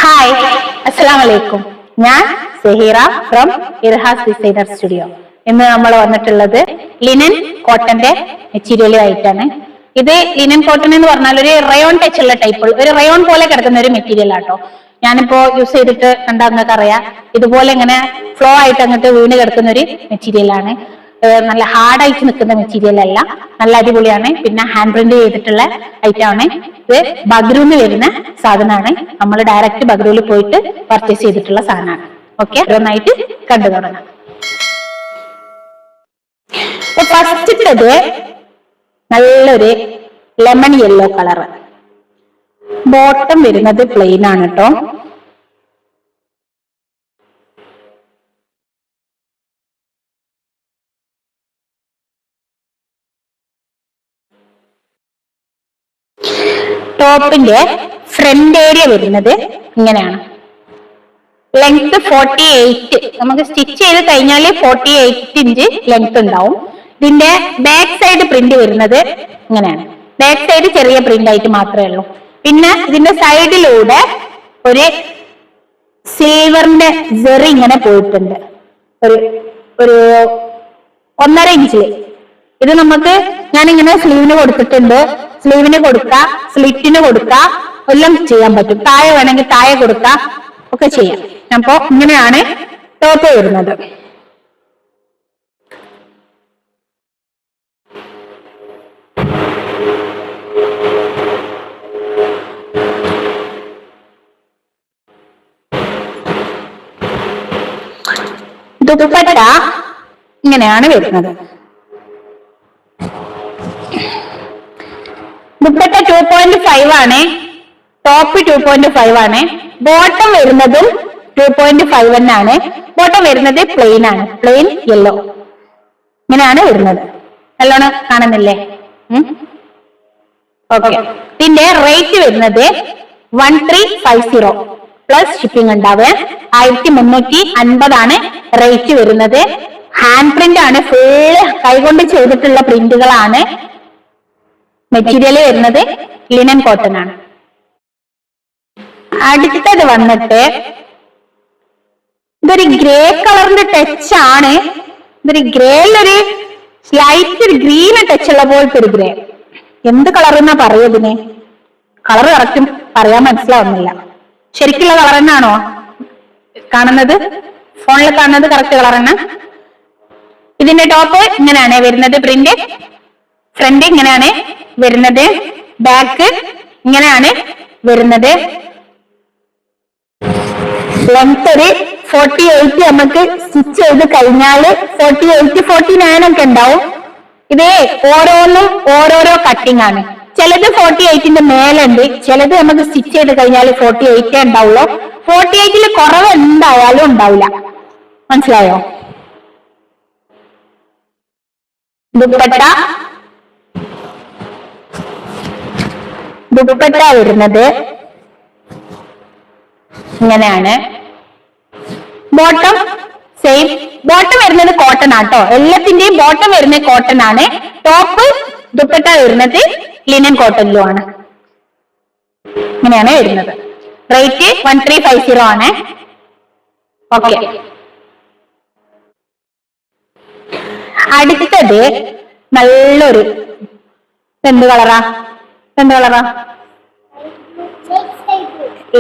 Hi, അസ്സലാമു അലൈക്കും. ഞാൻ സെഹീറ ഫ്രം ഇർഹാസ് ഡിസൈനർ സ്റ്റുഡിയോ. ഇന്ന് നമ്മൾ വന്നിട്ടുള്ളത് ലിനൻ കോട്ടന്റെ മെറ്റീരിയലുമായിട്ടാണ്. ഇത് ലിനൻ കോട്ടൺ എന്ന് പറഞ്ഞാൽ ഒരു റയോൺ ടച്ച് ഉള്ള ടൈപ്പ്, ഒരു റയോൺ പോലെ കിടക്കുന്ന ഒരു മെറ്റീരിയൽ ആട്ടോ. ഞാനിപ്പോ യൂസ് ചെയ്തിട്ട് കണ്ടാൽ നിങ്ങൾക്ക് അറിയാം, ഇതുപോലെ ഇങ്ങനെ ഫ്ലോ ആയിട്ട് അങ്ങോട്ട് വീണ് കിടക്കുന്ന ഒരു മെറ്റീരിയൽ ആണ്. നല്ല ഹാർഡായിട്ട് നിൽക്കുന്ന മെറ്റീരിയൽ അല്ല, നല്ല അടിപൊളിയാണ്. പിന്നെ ഹാൻഡ് പ്രിന്റ് ചെയ്തിട്ടുള്ള ഐറ്റം ആണ്. ഇത് ബഗ്രൂന്ന് വരുന്ന സാധനമാണ്. നമ്മൾ ഡയറക്റ്റ് ബഗ്രൂല് പോയിട്ട് പർച്ചേസ് ചെയ്തിട്ടുള്ള സാധനമാണ്. ഓക്കെ, ഓരോന്നായിട്ട് കണ്ടു തുടങ്ങാം. ഫസ്റ്റത്തത് നല്ലൊരു ലെമൺ യെല്ലോ കളറ്. ബോട്ടം വരുന്നത് പ്ലെയിൻ ആണ് കേട്ടോ. ടോപ്പിന്റെ ഫ്രണ്ട് ഏരിയ വരുന്നത് ഇങ്ങനെയാണ്. ലെങ്ത് 48, നമുക്ക് സ്റ്റിച്ച് ചെയ്ത് കഴിഞ്ഞാൽ 48 ഇഞ്ച് ലെങ്ത് ഉണ്ടാവും. ഇതിന്റെ ബാക്ക് സൈഡ് പ്രിന്റ് വരുന്നത് ഇങ്ങനെയാണ്. ബാക്ക് സൈഡ് ചെറിയ പ്രിന്റ് ആയിട്ട് മാത്രമേ ഉള്ളൂ. പിന്നെ ഇതിന്റെ സൈഡിലൂടെ ഒരു സിൽവറിന്റെ ജെറി ഇങ്ങനെ പോയിട്ടുണ്ട്, ഒരു 1.5 ഇഞ്ചില്. ഇത് നമുക്ക് ഞാനിങ്ങനെ സ്ലീവിന് കൊടുത്തിട്ടുണ്ട്. സ്ലീവിന് കൊടുക്കാം, സ്ലിറ്റിന് കൊടുക്കാം, എല്ലാം ചെയ്യാൻ പറ്റും. താഴെ വേണമെങ്കിൽ താഴെ കൊടുക്കാം, ഒക്കെ ചെയ്യാം. അപ്പോ ഇങ്ങനെയാണ് ടോപ്പ് വരുന്നത്. ദുപ്പട്ട ഇങ്ങനെയാണ് വരുന്നത്. ദുപ്പട്ട 2.5 ആണ്, ടോപ്പ് 2.5 ആണ്. ബോട്ടം വരുന്നതും 2.5 തന്നെയാണ്. ബോട്ടം വരുന്നത് പ്ലെയിൻ ആണ്, പ്ലെയിൻ യെല്ലോ. ഇങ്ങനെയാണ് വരുന്നത്. നല്ലോണം കാണുന്നില്ലേ? ഓക്കെ. ഇതിന്റെ റേറ്റ് വരുന്നത് 1350 പ്ലസ് ഷിപ്പിംഗ് ഉണ്ടാവുക. 1350 ആണ് റേറ്റ് വരുന്നത്. ഹാൻഡ് പ്രിന്റ് ആണ്, ഫുള്ള് കൈകൊണ്ട് ചെയ്തിട്ടുള്ള പ്രിന്റുകളാണ്. മെറ്റീരിയൽ വരുന്നത് ലിനൻ കോട്ടൺ ആണ്. അടുത്തത് വന്നിട്ട് ഇതൊരു ഗ്രേ കളറിന്റെ ടച്ച് ആണ്. ഇതൊരു ഗ്രേയിലൊരു ലൈറ്റ് ഒരു ഗ്രീൻ ടച്ച് ഉള്ള പോലത്തെ ഒരു ഗ്രേ. എന്ത് കളർ എന്നാ പറയുന്നതിന്? കളർ കറക്റ്റും പറയാൻ മനസ്സിലാവുന്നില്ല. ശരിക്കുള്ള കളർ തന്നെയാണോ കാണുന്നത്? ഫോണിൽ കാണുന്നത് കറക്റ്റ് കളർ തന്നെ. ഇതിന്റെ ടോപ്പ് ഇങ്ങനെയാണ് വരുന്നത്, പ്രിന്റ്. ഫ്രണ്ട് ഇങ്ങനെയാണ് വരുന്നത്, ബാക്ക് ഇങ്ങനെയാണ് വരുന്നത്. ലെങ്ത് ഒരു 48 നമുക്ക് സ്റ്റിച്ച് ചെയ്ത് കഴിഞ്ഞാല് 48, 49 ഒക്കെ ഉണ്ടാവും. ഇത് ഓരോന്നും ഓരോരോ കട്ടിംഗ് ആണ്. ചിലത് 48ന്റെ മേലുണ്ട്, ചിലത് നമുക്ക് സ്റ്റിച്ച് ചെയ്ത് കഴിഞ്ഞാൽ 48 ഉണ്ടാവുള്ളൂ. 48ൽ കുറവ് എന്തായാലും ഉണ്ടാവില്ല. മനസ്സിലായോ? ദുപ്പട്ട വരുന്നത് ഇങ്ങനെയാണ്. Bottom same. ബോട്ടം വരുന്നത് കോട്ടൺ ആട്ടോ. എല്ലാത്തിന്റെയും ബോട്ടം വരുന്നത് കോട്ടൺ ആണ്. ടോപ്പ് ദുപ്പട്ട വരുന്നത് ലിനൻ കോട്ടണിലും ആണ്. ഇങ്ങനെയാണ് വരുന്നത്. റേറ്റ് 1350 ആണ്. ഓക്കെ. അടുത്തത് നല്ലൊരു എന്ത് കളറാ?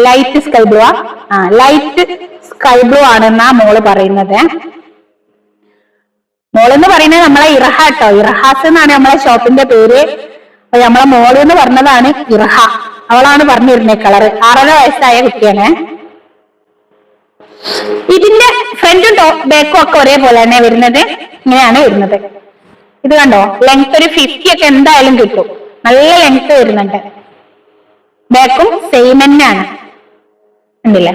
ലൈറ്റ് സ്കൈ ബ്ലൂ ആ. ലൈറ്റ് സ്കൈ ബ്ലൂ ആണെന്നാ മോള് പറയുന്നത്. മോളെന്ന് പറയുന്നത് നമ്മളെ ഇർഹ കേട്ടോ. ഇർഹാസ് എന്നാണ് നമ്മളെ ഷോപ്പിന്റെ പേര്. അപ്പൊ നമ്മളെ മോള് എന്ന് പറഞ്ഞതാണ് ഇർഹ. അവളാണ് പറഞ്ഞിരുന്നത് കളറ്. 6.5 വയസ്സായ കുട്ടിയാണ്. ഇതിന്റെ ഫ്രണ്ടും ബാക്കും ഒക്കെ ഒരേപോലെ തന്നെ വരുന്നത്. ഇങ്ങനെയാണ് വരുന്നത്. ഇത് കണ്ടോ, ലെങ്ത് ഒരു 50 ഒക്കെ എന്തായാലും കിട്ടും. നല്ല ലെങ്ത് വരുന്നുണ്ട്. ബാക്കും സെയിം തന്നെയാണ്. ഉണ്ടല്ലേ?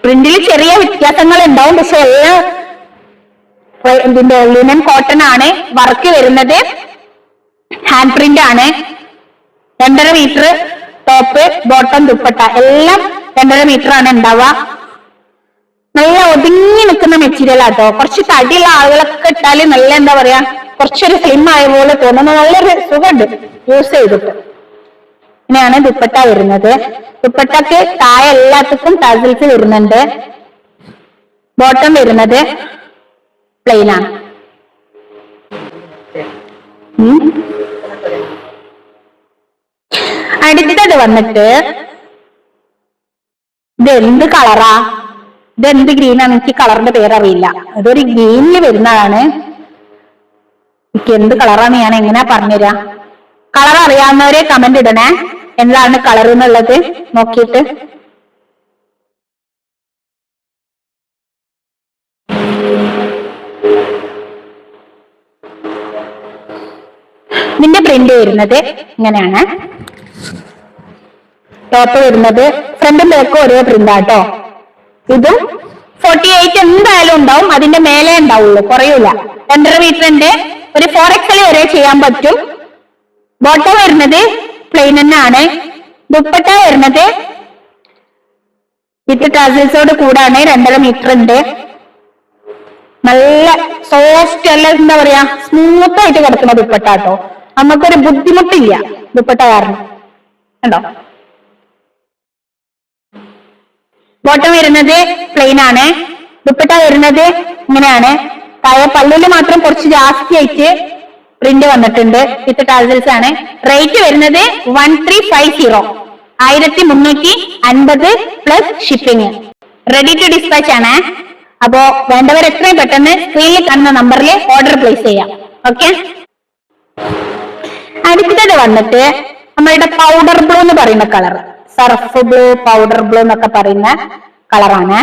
പ്രിന്റിൽ ചെറിയ വ്യത്യാസങ്ങൾ ഉണ്ടാവും, പക്ഷെ എല്ലാം ഇതിന്റെ ലിനൻ കോട്ടൺ ആണ്. വർക്ക് വരുന്നത് ഹാൻഡ് പ്രിന്റ് ആണ്. 2.5 മീറ്റർ ടോപ്പ്, ബോട്ടം, ദുപ്പട്ട എല്ലാം 2.5 മീറ്റർ ആണ് ഉണ്ടാവുക. നല്ല ഒതുങ്ങി നിൽക്കുന്ന മെറ്റീരിയൽ ആട്ടോ. കുറച്ച് തടിയുള്ള ആളുകളൊക്കെ ഇട്ടാല് നല്ല എന്താ പറയാ, കുറച്ചൊരു സ്ലിം ആയ പോലെ തോന്നുന്ന നല്ലൊരു സുഖമുണ്ട് യൂസ് ചെയ്തിട്ട്. ഇങ്ങനെയാണ് ദുപ്പട്ട വരുന്നത്. ദുപ്പട്ടക്ക് താഴെ എല്ലാത്തിനും ടാസിൽസ് വരുന്നുണ്ട്. ബോട്ടം വരുന്നത് പ്ലെയിൻ ആണ്. അടുത്തത് വന്നിട്ട് ഇത് എന്ത് കളറാ, ഇത് എന്ത് ഗ്രീനാണ്, എനിക്ക് കളറിന്റെ പേരറിയില്ല. ഇതൊരു ഗ്രീനിൽ വരുന്നതാണ്. എനിക്ക് എന്ത് കളറാന്ന് ഞാൻ എങ്ങനെയാ പറഞ്ഞുതരാ? കളർ അറിയാവുന്നവരെ കമന്റ് ഇടണേ, എന്താണ് കളർ എന്നുള്ളത് നോക്കിയിട്ട്. ഇതിന്റെ പ്രിന്റ് വരുന്നത് ഇങ്ങനെയാണ്. ടോപ്പ് വരുന്നത് ഫ്രണ്ടും ബാക്കും ഒരേ പ്രിന്റാട്ടോ. ഇതും 48 എന്തായാലും ഉണ്ടാവും, അതിന്റെ മേലെ ഉണ്ടാവുള്ളൂ, കുറയൂല. 2.5 മീറ്ററിന്റെ ഒരു 4XL വരെ ചെയ്യാൻ പറ്റും. ബോട്ടം വരുന്നത് പ്ലെയിൻ തന്നെയാണ്. ദുപ്പട്ട വരുന്നത് വിത്ത് ടാസിൽസോട് കൂടാണ്. 2.5 മീറ്റർ ഉണ്ട്. നല്ല സോഫ്റ്റ്, അല്ല എന്താ പറയാ, സ്മൂത്ത് ആയിട്ട് കിടക്കുന്ന ദുപ്പട്ട കേട്ടോ. നമുക്കൊരു ബുദ്ധിമുട്ടില്ല ദുപ്പട്ട കാരണം. കണ്ടോ? ബോട്ടം വരുന്നത് പ്ലെയിൻ ആണ്. ദുപ്പട്ട വരുന്നത് ഇങ്ങനെയാണ്. താഴെ പല്ലുവിൽ മാത്രം കുറച്ച് ജാസ്തി ആയിട്ട് പ്രിന്റ് വന്നിട്ടുണ്ട്. വിത്ത് ടാസൽസ് ആണ്. റേറ്റ് വരുന്നത് 1350, 1350 plus shipping. Ready to dispatch ആണ്. അപ്പോ വേണ്ടവർ എത്രയും പെട്ടെന്ന് സ്ക്രീനിൽ കാണുന്ന നമ്പറിൽ ഓർഡർ പ്ലേസ് ചെയ്യാം. ഓക്കെ. അടുത്തത് വന്നിട്ട് നമ്മളുടെ പൗഡർ ബ്ലൂ എന്ന് പറയുന്ന colour, surf blue, powder blue എന്നൊക്കെ പറയുന്ന കളറാണ്.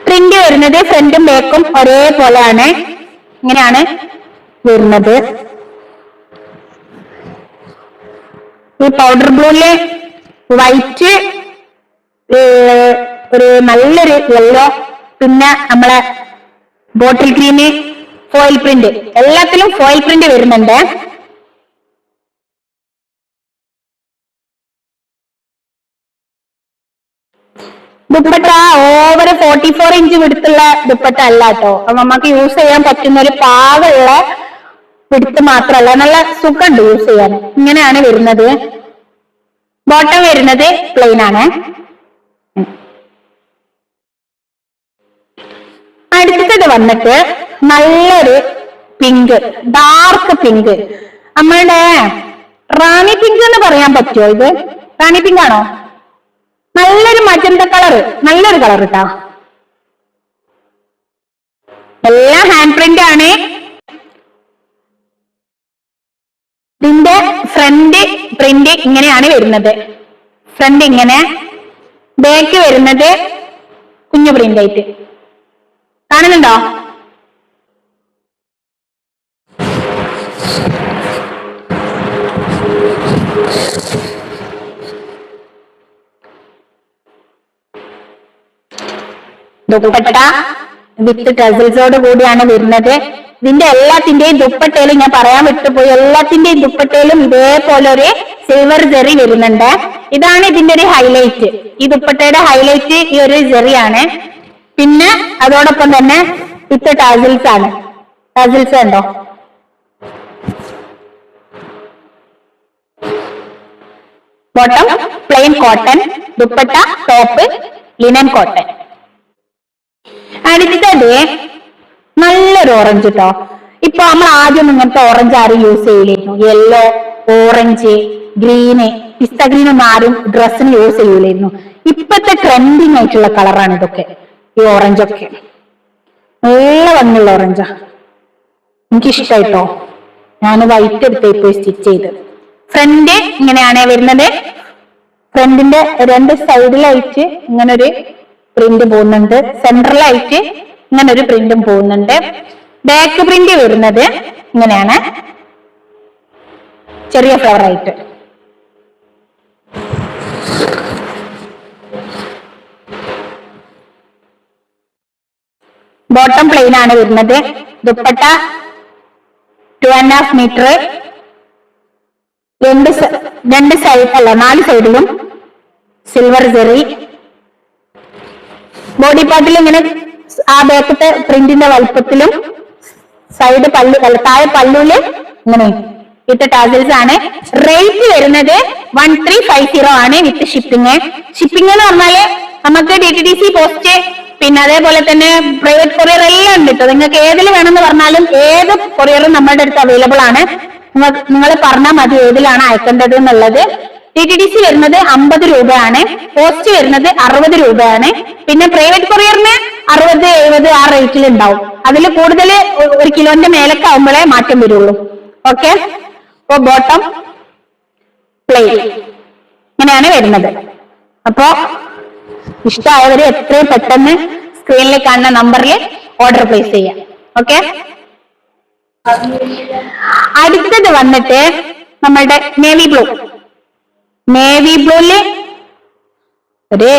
പ്രിന്റ് വരുന്നത് ഫ്രണ്ടും ബാക്കും ഒരേപോലെയാണ്. ഇങ്ങനെയാണ് വരുന്നത്. ഈ പൗഡർ ബ്ലൂയില് വൈറ്റ്, ഒരു നല്ലൊരു യെല്ലോ, പിന്നെ നമ്മളെ ബോട്ടിൽ ഗ്രീന്, ഫോയിൽ പ്രിന്റ്, എല്ലാത്തിലും ഫോയിൽ പ്രിന്റ് വരുന്നുണ്ട്. ദുപ്പട്ട ഓവർ 44 ഇഞ്ച് വിടുത്തുള്ള ദുപ്പട്ട അല്ല കേട്ടോ. അപ്പൊ നമുക്ക് യൂസ് ചെയ്യാൻ പറ്റുന്ന ഒരു പാകമുള്ള വിടുത്ത് മാത്രമല്ല, നല്ല സുഖമുണ്ട് യൂസ് ചെയ്യാൻ. ഇങ്ങനെയാണ് വരുന്നത്. ബോട്ടം വരുന്നത് പ്ലെയിൻ ആണ്. അടുത്തത് വന്നിട്ട് നല്ലൊരു പിങ്ക്, ഡാർക്ക് പിങ്ക്. നമ്മളുടെ റാണി പിങ്ക് എന്ന് പറയാൻ പറ്റുമോ? ഇത് റാണി പിങ്ക് ആണോ? നല്ലൊരു മജന്ത കളർ, നല്ലൊരു കളർ കേട്ടോ. എല്ലാം ഹാൻഡ് പ്രിന്റ് ആണ്. ഇതിന്റെ ഫ്രണ്ട് പ്രിന്റ് ഇങ്ങനെയാണ് വരുന്നത്. ഫ്രണ്ട് ഇങ്ങനെ, ബാക്ക് വരുന്നത് കുഞ്ഞു പ്രിന്റ് ആയിട്ട്. കാണുന്നുണ്ടോ? ദുപ്പട്ട വിത്ത് ടസൽസോട് കൂടിയാണ് വരുന്നത്. ഇതിന്റെ എല്ലാത്തിന്റെയും ദുപ്പട്ടയിലും ഞാൻ പറയാൻ വിട്ടുപോയി, എല്ലാത്തിന്റെയും ദുപ്പട്ടയിലും ഇതേപോലെ ഒരു സിൽവർ ജെറി വരുന്നുണ്ട്. ഇതാണ് ഇതിന്റെ ഒരു ഹൈലൈറ്റ്. ഈ ദുപ്പട്ടയുടെ ഹൈലൈറ്റ് ഈ ഒരു ജെറിയാണ്. പിന്നെ അതോടൊപ്പം തന്നെ വിത്ത് ടാസിൽസ് ആണ്. ടാസിൽസ് ഉണ്ടോ? Bottom plain cotton, dupatta top linen cotton. അടുത്തത് നല്ലൊരു ഓറഞ്ച് കേട്ടോ. ഇപ്പൊ നമ്മൾ ആദ്യം ഇങ്ങനത്തെ ഓറഞ്ച് ആരും യൂസ് ചെയ്യില്ലായിരുന്നു. യെല്ലോ, ഓറഞ്ച്, ഗ്രീന്, പിസ്ത ഗ്രീൻ ഒന്നും ആരും ഡ്രസ്സിന് യൂസ് ചെയ്യൂലായിരുന്നു. ഇപ്പത്തെ ട്രെൻഡിങ് ആയിട്ടുള്ള കളറാണ് ഇതൊക്കെ. ഈ ഓറഞ്ചൊക്കെ നല്ല ഭംഗിയുള്ള ഓറഞ്ചാ, എനിക്കിഷ്ടായിട്ടോ. ഞാൻ വൈറ്റ് എടുത്ത് ഇപ്പൊ സ്റ്റിച്ച് ചെയ്ത്. ഫ്രണ്ട് ഇങ്ങനെയാണ് വരുന്നത്. ഫ്രണ്ടിന്റെ രണ്ട് സൈഡിലായിട്ട് ഇങ്ങനൊരു പ്രിന്റ് പോകുന്നുണ്ട്. സെൻട്രലായിട്ട് ഇങ്ങനെ ഒരു പ്രിന്റും പോകുന്നുണ്ട്. ബാക്ക് പ്രിന്റ് വരുന്നത് ഇങ്ങനെയാണ്, ചെറിയ ഫ്ലവർ ആയിട്ട്. ബോട്ടം പ്ലെയിൻ ആണ് വരുന്നത്. ദുപ്പട്ട 2.5 മീറ്റർ. രണ്ട് സൈഡ് അല്ല 4 സൈഡിലും സിൽവർ ജെറി. ബോഡി പാർട്ടിൽ ഇങ്ങനെ ആ ബാക്കത്തെ പ്രിന്റിന്റെ വലുപ്പത്തിലും സൈഡ് പല്ലു താഴെ പല്ലുല് ഇങ്ങനെ വിത്ത് ടാസൽസ് ആണ്. റേറ്റ് വരുന്നത് 1350 ആണ് വിത്ത് ഷിപ്പിംഗ്. ഷിപ്പിംഗ് എന്ന് പറഞ്ഞാല് നമുക്ക് DTDC പോസ്റ്റ് പിന്നെ അതേപോലെ തന്നെ പ്രൈവറ്റ് കൊറിയർ എല്ലാം ഉണ്ട് കേട്ടോ. നിങ്ങൾക്ക് ഏതിൽ വേണമെന്ന് പറഞ്ഞാലും ഏത് കൊറിയറും നമ്മുടെ അടുത്ത് അവൈലബിൾ ആണ്. നിങ്ങൾ പറഞ്ഞാൽ മതി ഏതിലാണ് അയക്കേണ്ടത് എന്നുള്ളത്. DTDC വരുന്നത് 50 രൂപയാണ്. പോസ്റ്റ് വരുന്നത് 60 രൂപയാണ്. പിന്നെ പ്രൈവറ്റ് കൊറിയറിന് 60, 70 ആ റേറ്റിൽ ഉണ്ടാവും. അതിൽ കൂടുതൽ 1 കിലോന്റെ മേലൊക്കെ ആവുമ്പോഴേ മാറ്റം വരുള്ളൂ. ഓക്കെ, അപ്പൊ ബോട്ടം പ്ലെയിൻ ഇങ്ങനെയാണ് വരുന്നത്. അപ്പോ ഇഷ്ടമായവര് എത്രയും പെട്ടെന്ന് സ്ക്രീനിൽ കാണുന്ന നമ്പറിൽ ഓർഡർ പ്ലേസ് ചെയ്യാം. ഓക്കെ, അടുത്തത് വന്നിട്ട് നമ്മളുടെ നേവി ബ്ലൂ. നേവി ബ്ലൂല് ഒരു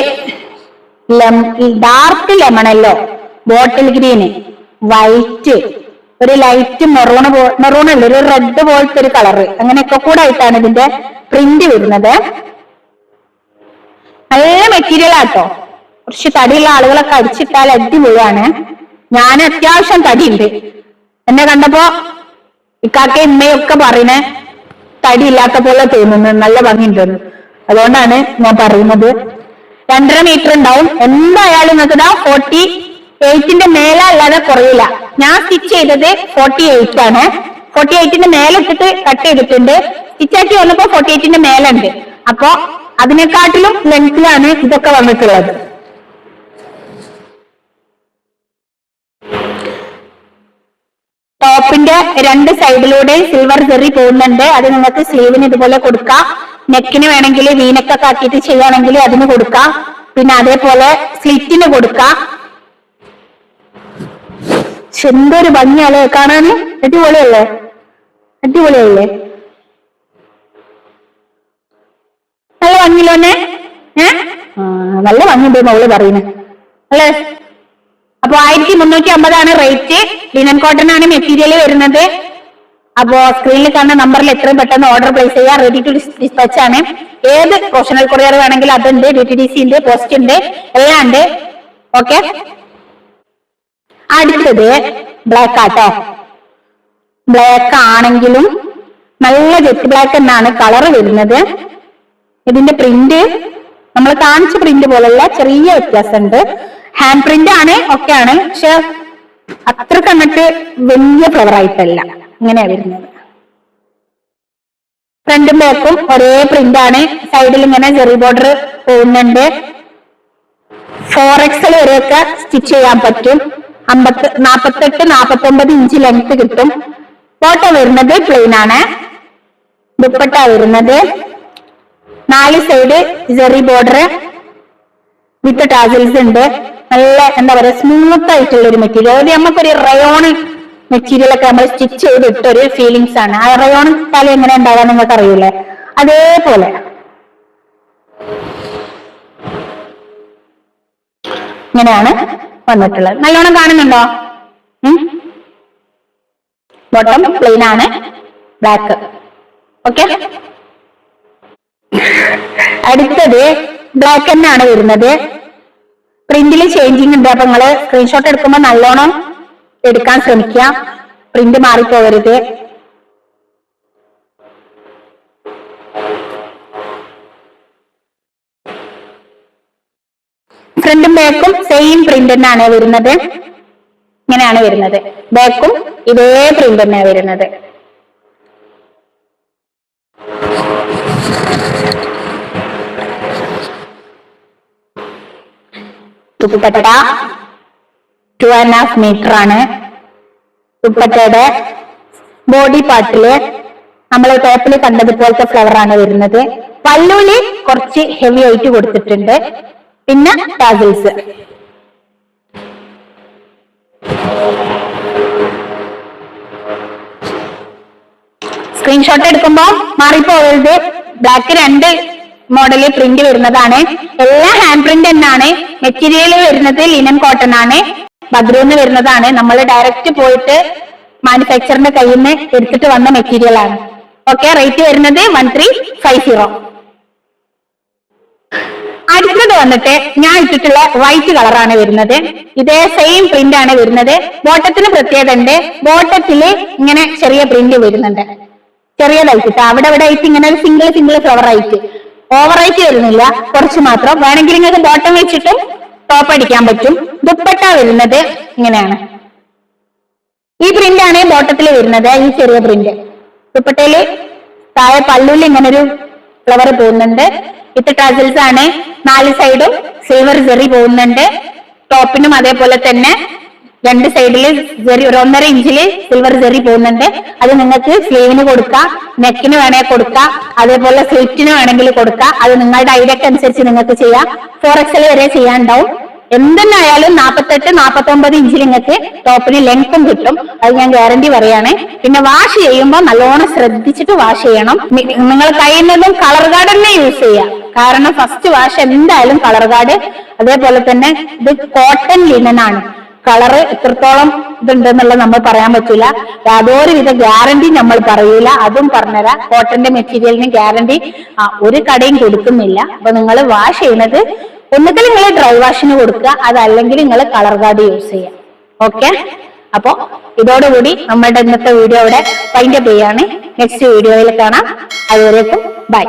ഡാർക്ക് ലെമൺ യെല്ലോ, ബോട്ടിൽ ഗ്രീന്, വൈറ്റ്, ഒരു ലൈറ്റ് മെറൂൺ അല്ല ഒരു റെഡ് പോലത്തെ ഒരു കളറ്, അങ്ങനെയൊക്കെ കൂടെ ആയിട്ടാണ് ഇതിന്റെ പ്രിന്റ് വരുന്നത്. നല്ല മെറ്റീരിയൽ ആട്ടോ. കുറച്ച് തടിയുള്ള ആളുകളൊക്കെ അടിച്ചിട്ടാൽ അടിപൊളിയാണ്. ഞാൻ അത്യാവശ്യം തടിയുണ്ട്. എന്നെ കണ്ടപ്പോ ഇക്കാക്ക ഇമ്മയൊക്കെ പറയുന്നേ തടി ഇല്ലാത്ത പോലെ തോന്നുന്നു, നല്ല ഭംഗിയുണ്ടെന്ന്. അതുകൊണ്ടാണ് ഞാൻ പറയുന്നത്. 2.5 മീറ്റർ ഉണ്ടാവും എന്തായാലും. നിങ്ങൾക്ക് 48ന്റെ മേലെ അല്ലാതെ കുറയില്ല. ഞാൻ സ്റ്റിച്ച് ചെയ്തത് 48 ആണ്. 48ന്റെ മേലെ ഇട്ടിട്ട് കട്ട് ചെയ്തിട്ടുണ്ട്. സ്റ്റിച്ചാക്കി വന്നപ്പോ 48ന്റെ മേലെ ഉണ്ട്. അപ്പോ അതിനെക്കാട്ടിലും ലെങ്തിലാണ് ഇതൊക്കെ വന്നിട്ടുള്ളത്. ടോപ്പിന്റെ 2 സൈഡിലൂടെ സിൽവർ ജെറി പോകുന്നുണ്ട്. അത് നിങ്ങൾക്ക് സ്ലീവിന് ഇതുപോലെ കൊടുക്കാം. നെക്കിന് വേണമെങ്കിൽ വീനക്കൊക്കെ ആക്കിയിട്ട് ചെയ്യുകയാണെങ്കിൽ അതിന് കൊടുക്കാം. പിന്നെ അതേപോലെ സ്ലിറ്റിന് കൊടുക്കാം. എന്തൊരു ഭംഗിയല്ലേ കാണാന്, അടിപൊളിയല്ലേ, അടിപൊളിയല്ലേ, നല്ല ഭംഗിയില്ലോന്നെ. നല്ല ഭംഗിയുണ്ട് അവള് പറയുന്നത് അല്ലേ. അപ്പൊ 1350 റേറ്റ്. ലിനൻ കോട്ടൺ ആണ് മെറ്റീരിയൽ വരുന്നത്. അപ്പോ സ്ക്രീനിൽ കാണുന്ന നമ്പറിൽ എത്രയും പെട്ടെന്ന് ഓർഡർ പ്ലേസ് ചെയ്യാം. റെഡി ടു ഡിസ്പാച്ച് ആണ്. ഏത് പ്രൊഫഷണൽ കൊറിയർ വേണമെങ്കിൽ അതുണ്ട്. DTDC ഉണ്ട്, പോസ്റ്റ് ഉണ്ട്, എല്ലാം ഉണ്ട്. ഓക്കെ, അടുത്തത് ബ്ലാക്ക് ആട്ടോ. ബ്ലാക്ക് ആണെങ്കിലും നല്ല ജെറ്റ് ബ്ലാക്ക് എന്നാണ് കളർ വരുന്നത്. ഇതിന്റെ പ്രിന്റ് നമ്മൾ കാണിച്ച പ്രിന്റ് പോലെയുള്ള ചെറിയ വ്യത്യാസമുണ്ട്. ഹാൻഡ് പ്രിന്റ് ആണ്, ഒക്കെ ആണ്. പക്ഷെ അത്ര കണ്ടിട്ട് വലിയ ഫ്ലവർ ആയിട്ടല്ല ഇങ്ങനെയാ വരുന്നത്. ഫ്രണ്ടും ബാക്കും ഒരേ പ്രിന്റ് ആണ്. സൈഡിൽ ഇങ്ങനെ ചെറിയ ബോർഡർ പോകുന്നുണ്ട്. 4XL വരെയൊക്കെ സ്റ്റിച്ച് ചെയ്യാൻ പറ്റും. 48-49 ഇഞ്ച് ലെങ്ത് കിട്ടും. ബോട്ടം വരുന്നത് പ്ലെയിൻ ആണ്. ദുപ്പട്ട വരുന്നത് 4 സൈഡ് ജെറി ബോർഡർ വിത്ത് ടാസൽസ് ഉണ്ട്. നല്ല എന്താ പറയാ സ്മൂത്ത് ആയിട്ടുള്ള ഒരു മെറ്റീരിയൽ. അതായത് നമുക്കൊരു റയോൺ മെറ്റീരിയൽ ഒക്കെ നമ്മൾ സ്റ്റിച്ച് ചെയ്തിട്ട ഒരു ഫീലിങ്സ് ആണ്. ആ റയോൺ തല എങ്ങനെ ഉണ്ടാകാൻ നിങ്ങൾക്ക് അറിയൂലേ, അതേപോലെ ഇങ്ങനെയാണ് വന്നിട്ടുള്ളത്. നല്ലോണം കാണുന്നുണ്ടോ? ബോട്ടം പ്ലെയിൻ ആണ്, ബ്ലാക്ക്. ഓക്കെ, അടുത്തത് ബ്ലാക്ക് തന്നെയാണ് വരുന്നത്. പ്രിന്റിൽ ചേഞ്ചിങ് ഉണ്ട്. അപ്പൊ നിങ്ങള് സ്ക്രീൻഷോട്ട് എടുക്കുമ്പോൾ നല്ലോണം എടുക്കാൻ ശ്രമിക്കുക, പ്രിന്റ് മാറിപ്പോകരുത്. ഫ്രണ്ടും ബാക്കും സെയിം പ്രിന്റ് തന്നെയാണ് വരുന്നത്. ഇങ്ങനെയാണ് വരുന്നത്. ബാക്കും ഇതേ പ്രിന്റ് തന്നെയാണ് വരുന്നത്. ദുപ്പട്ട 2.5 മീറ്റർ ആണ്. ദുപ്പട്ടയുടെ ബോഡി പാർട്ടില് നമ്മൾ ടോപ്പിൽ കണ്ടതുപോലത്തെ ഫ്ലവർ ആണ് വരുന്നത്. പല്ലൂല് കുറച്ച് ഹെവി ആയിട്ട് കൊടുത്തിട്ടുണ്ട്. പിന്നെ ടാസൽസ്. സ്ക്രീൻഷോട്ട് എടുക്കുമ്പോൾ മാറിപ്പോകരുത്. ബ്ലാക്ക് 2 മോഡല് പ്രിന്റ് വരുന്നതാണ്. എല്ലാം ഹാൻഡ് പ്രിന്റ് തന്നെയാണ്. മെറ്റീരിയൽ വരുന്നത് ലിനൻ കോട്ടൺ ആണ്. ബദ്രൂന്ന് വരുന്നതാണ്. നമ്മൾ ഡയറക്റ്റ് പോയിട്ട് മാനുഫാക്ചറിന്റെ കയ്യിൽ നിന്ന് എടുത്തിട്ട് വന്ന മെറ്റീരിയൽ ആണ്. ഓക്കെ, റേറ്റ് വരുന്നത് 1350. അടുത്തത് വന്നിട്ട് ഞാൻ ഇട്ടിട്ടുള്ള വൈറ്റ് കളറാണ് വരുന്നത്. ഇതേ സെയിം പ്രിന്റ് ആണ് വരുന്നത്. ബോട്ടത്തിന് പ്രത്യേകത ഉണ്ട്. ബോട്ടത്തില് ഇങ്ങനെ ചെറിയ പ്രിന്റ് വരുന്നുണ്ട്, ചെറിയതായിട്ട് അവിടെ ആയിട്ട് ഇങ്ങനെ ഒരു സിംഗിൾ ഫ്ലവർ ആയിട്ട്, ഓവറായിട്ട് വരുന്നില്ല, കുറച്ച് മാത്രം. വേണമെങ്കിൽ നിങ്ങൾക്ക് ബോട്ടം വെച്ചിട്ട് ടോപ്പ് അടിക്കാൻ പറ്റും. ദുപ്പട്ട വരുന്നത് ഇങ്ങനെയാണ്. ഈ പ്രിന്റ് ആണ് ബോട്ടത്തിൽ വരുന്നത്, ഈ ചെറിയ പ്രിന്റ്. ദുപ്പട്ടയില് താഴെ പല്ലുവിൽ ഇങ്ങനെ ഒരു ഫ്ലവർ പോകുന്നുണ്ട്. വിത്ത് ടസൽസ് ആണ്. 4 സൈഡും സിൽവർ ജെറി പോകുന്നുണ്ട്. ടോപ്പിനും അതേപോലെ തന്നെ 2 സൈഡില് ജെറി, 1.5 ഇഞ്ചില് സിൽവർ ജെറി പോകുന്നുണ്ട്. അത് നിങ്ങൾക്ക് സ്ലീവിന് കൊടുക്കാം, നെക്കിന് വേണേ കൊടുക്കാം, അതേപോലെ സ്ലിറ്റിന് വേണമെങ്കിൽ കൊടുക്കാം. അത് നിങ്ങളുടെ ഐഡിയക്ക് അനുസരിച്ച് നിങ്ങൾക്ക് ചെയ്യാം. 4XL വരെ ചെയ്യാനുണ്ടാവും. എന്തെന്നായാലും 48-49 ഇഞ്ചിൽ നിങ്ങൾക്ക് ടോപ്പിന് ലെങ്ത്തും കിട്ടും, അത് ഞാൻ ഗ്യാരണ്ടി പറയാണ്. പിന്നെ വാഷ് ചെയ്യുമ്പോൾ നല്ലോണം ശ്രദ്ധിച്ചിട്ട് വാഷ് ചെയ്യണം. നിങ്ങൾ കഴിയുന്നതും കളർ ഗാർഡ് തന്നെ യൂസ് ചെയ്യാം. കാരണം ഫസ്റ്റ് വാഷ് എന്തായാലും കളർ ഗാർഡ്. അതേപോലെ തന്നെ ഇത് കോട്ടൺ ലിനൻ ആണ്. കളറ് എത്രത്തോളം ഇതുണ്ടെന്നുള്ളത് നമ്മൾ പറയാൻ പറ്റൂല. യാതൊരു വിധ ഗ്യാരണ്ടി നമ്മൾ പറയൂല, അതും പറഞ്ഞുതരാം. കോട്ടന്റെ മെറ്റീരിയലിന് ഗ്യാരണ്ടി ഒരു കടയും കൊടുക്കുന്നില്ല. അപ്പൊ നിങ്ങൾ വാഷ് ചെയ്യുന്നത് ഒന്നുകിൽ നിങ്ങൾ ഡ്രൈ വാഷിന് കൊടുക്കുക, അതല്ലെങ്കിൽ നിങ്ങൾ കളർ ഗാർഡ് യൂസ് ചെയ്യാം. ഓക്കെ, അപ്പൊ ഇതോടുകൂടി നമ്മുടെ ഇന്നത്തെ വീഡിയോ ഇവിടെ വൈൻഡപ്പ് ചെയ്യാണ്. നെക്സ്റ്റ് വീഡിയോയിൽ കാണാം. അതുവരേക്കും ബൈ.